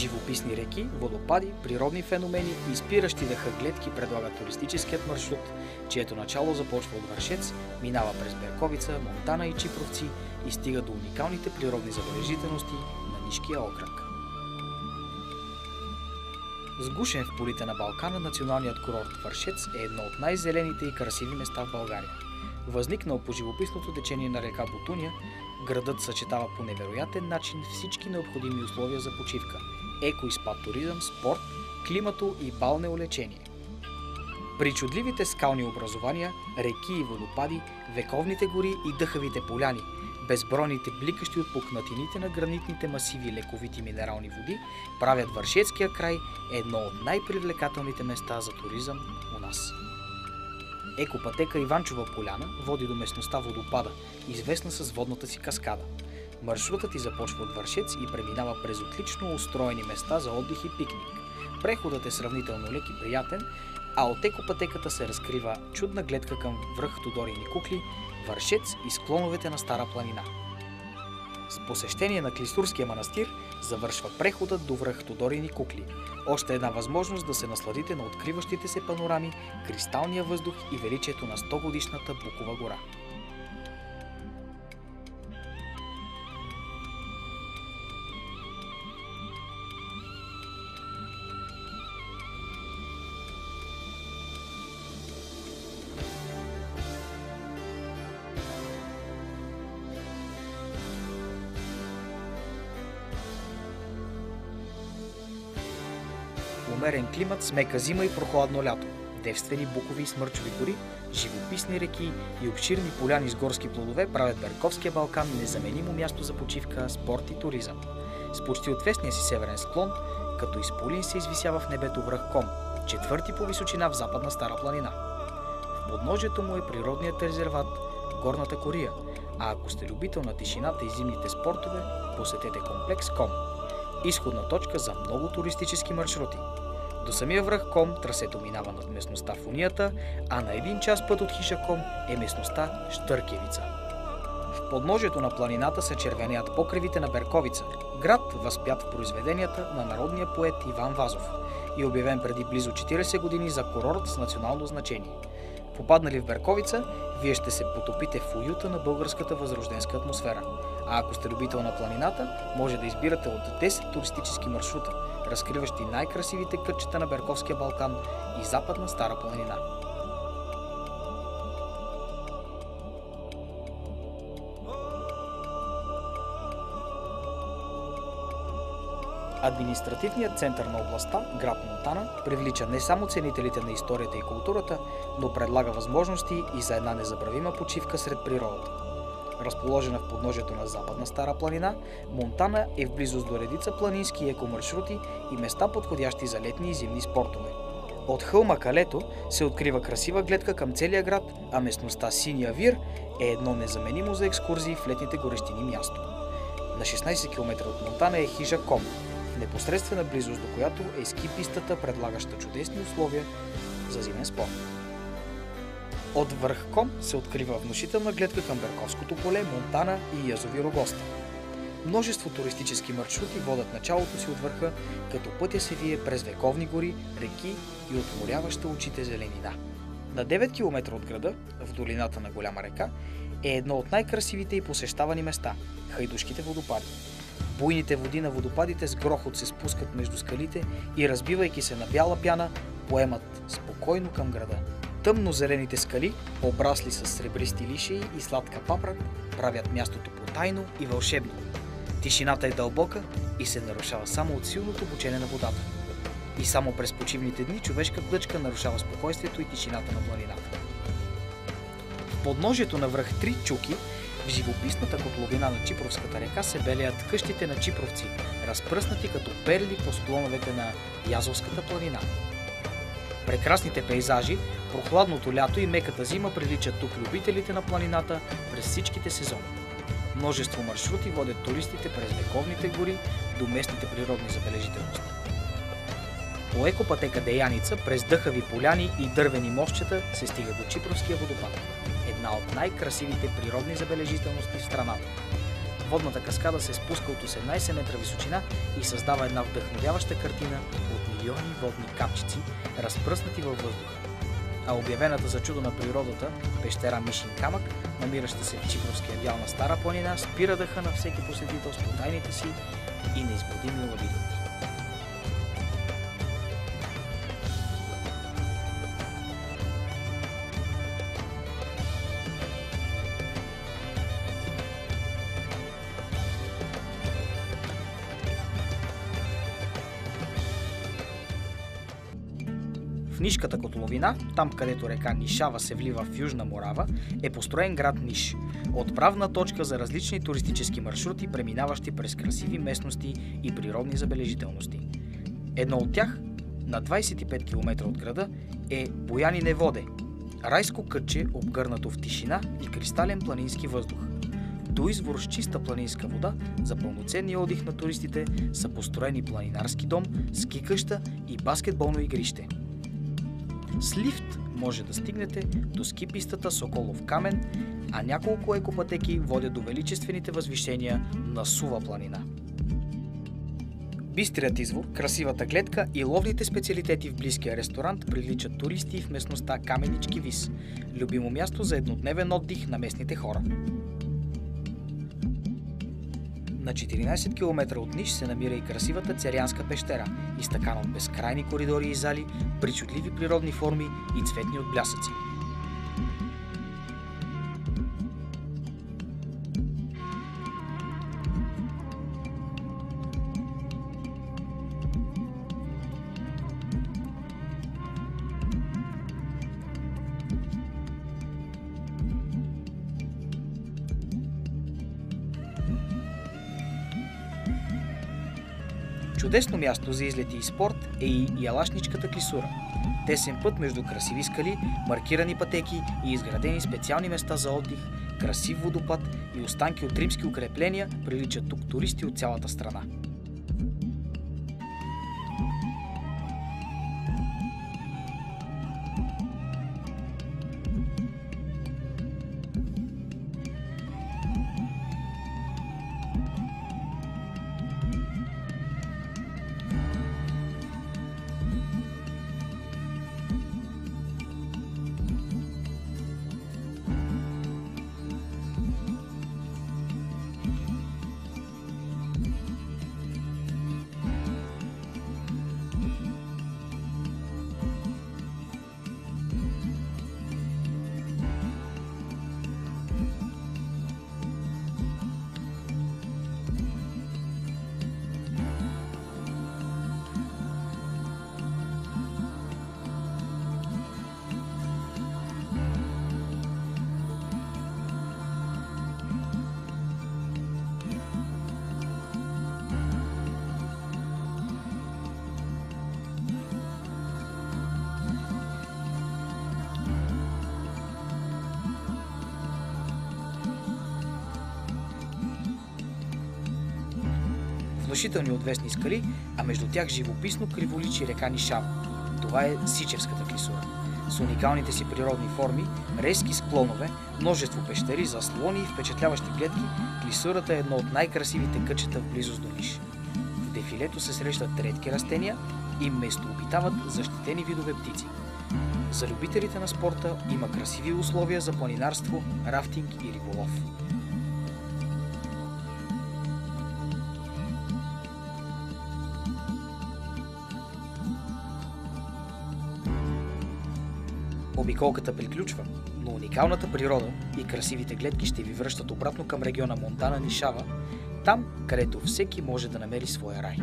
Живописни реки, водопади, природни феномени и спиращи дъха гледки предлага туристическият маршрут, чието начало започва от Вършец, минава през Берковица, Монтана и Чипровци и стига до уникалните природни забележителности на Нишкия окръг. Сгушен в полите на Балкана, националният курорт Вършец е едно от най-зелените и красиви места в България. Възникнал по живописното течение на река Бутуния, градът съчетава по невероятен начин всички необходими условия за почивка – еко и спа туризъм, спорт, климато и балнеолечение. Причудливите скални образования, реки и водопади, вековните гори и дъхавите поляни, безбройните бликащи от пукнатините на гранитните масиви лековити минерални води правят Вършецкия край едно от най-привлекателните места за туризъм у нас. Екопътека Иванчова поляна води до местността Водопада, известна с водната си каскада. Маршрутът й започва от Вършец и преминава през отлично устроени места за отдих и пикник. Преходът е сравнително лек и приятен, а от екопътеката се разкрива чудна гледка към връх Тодорини кукли, Вършец и склоновете на Стара планина. С посещение на Клисурския манастир завършва преходът до връх Тодорини кукли. Още една възможност да се насладите на откриващите се панорами, кристалния въздух и величието на 100-годишната Букова гора. Умерен климат с мека зима и прохладно лято, девствени букови и смърчови гори, живописни реки и обширни поляни с горски плодове правят Берковския Балкан незаменимо място за почивка, спорт и туризъм. С почти отвесния си северен склон, като изполин се извисява в небето връх Ком, четвърти по височина в Западна Стара планина. В подножието му е природният резерват Горната Кория, а ако сте любител на тишината и зимните спортове, посетете комплекс Ком. Изходна точка за много туристически маршрути. До самия връх Ком трасето минава над местността Фунията, а на 1 час път от хиша Ком е местността Щъркевица. В подножието на планината се червенеят покривите на Берковица, град, възпят в произведенията на народния поет Иван Вазов и обявен преди близо 40 години за курорт с национално значение. Попаднали в Берковица, вие ще се потопите в уюта на българската възрожденска атмосфера. А ако сте любител на планината, може да избирате от 10 туристически маршрута, разкриващи най-красивите кътчета на Берковския Балкан и Западна Стара планина. Административният център на областта, град Монтана, привлича не само ценителите на историята и културата, но предлага възможности и за една незабравима почивка сред природата. Разположена в подножието на Западна Стара планина, Монтана е в близост до редица планински екомаршрути и места, подходящи за летни и зимни спортове. От хълма Калето се открива красива гледка към целия град, а местността Синия вир е едно незаменимо за екскурзии в летните горещини място. На 16 км от Монтана е хижа Ком, в непосредствена близост до която е ски пистата, предлагаща чудесни условия за зимен спорт. От връх Ком се открива внушителна гледка към Берковското поле, Монтана и язовир Огоста. Множество туристически маршрути водят началото си от върха, като пътя се вие през вековни гори, реки и отморяваща очите зеленина. На 9 км от града, в долината на Голяма река, е едно от най-красивите и посещавани места – Хайдушките водопади. Буйните води на водопадите с грохот се спускат между скалите и, разбивайки се на бяла пяна, поемат спокойно към града. Тъмно-зелените скали, обрасли с сребристи лишеи и сладка папрак, правят мястото потайно и вълшебно. Тишината е дълбока и се нарушава само от силното бучене на водата. И само през почивните дни човешка глъчка нарушава спокойствието и тишината на планината. В подножието на връх Три чуки, в живописната котловина на Чипровската река се белеят къщите на чипровци, разпръснати като перли по склоновете на Язовската планина. Прекрасните пейзажи, прохладното лято и меката зима приличат тук любителите на планината през всичките сезони. Множество маршрути водят туристите през вековните гори до местните природни забележителности. По екопътека Деяница, през дъхави поляни и дървени мостчета се стига до Чипровския водопад, една от най-красивите природни забележителности в страната. Водната каскада се спуска от 18 метра височина и създава една вдъхновяваща картина от милиони водни капчици, разпръснати във въздуха. А обявената за чудо на природата пещера Мишин камък, намираща се в Чипровския дял на Стара планина, спира дъха на всеки посетител с потайните си и неизбудими лабиринти. В Нишката котловина, там където река Нишава се влива в Южна Морава, е построен град Ниш, отправна точка за различни туристически маршрути, преминаващи през красиви местности и природни забележителности. Едно от тях, на 25 км от града, е Боянине воде, райско кътче, обгърнато в тишина и кристален планински въздух. До извор с чиста планинска вода за пълноценния отдих на туристите са построени планинарски дом, ски къща и баскетболно игрище. С лифт може да стигнете до ски пистата Соколов камен, а няколко екопътеки водят до величествените възвишения на Сува планина. Бистрият извор, красивата гледка и ловните специалитети в близкия ресторант привличат туристи в местността Каменички Вис, любимо място за еднодневен отдих на местните хора. На 14 км от Ниш се намира и красивата Царянска пещера, изтъкана от безкрайни коридори и зали, причудливи природни форми и цветни отблясъци. Чудесно място за излети и спорт е и Ялашничката клисура. Тесен път между красиви скали, маркирани пътеки и изградени специални места за отдих, красив водопад и останки от римски укрепления приличат тук туристи от цялата страна. Внушителни отвесни скали, а между тях живописно криволичи река Нишава. Това е Сичевската клисура. С уникалните си природни форми, резки склонове, множество пещери, заслони и впечатляващи гледки, клисурата е едно от най-красивите кътчета в близост до Ниш. В дефилето се срещат редки растения и местообитават защитени видове птици. За любителите на спорта има красиви условия за планинарство, рафтинг и риболов. Обиколката приключва, но уникалната природа и красивите гледки ще ви връщат обратно към региона Монтана Нишава, там, където всеки може да намери своя рай.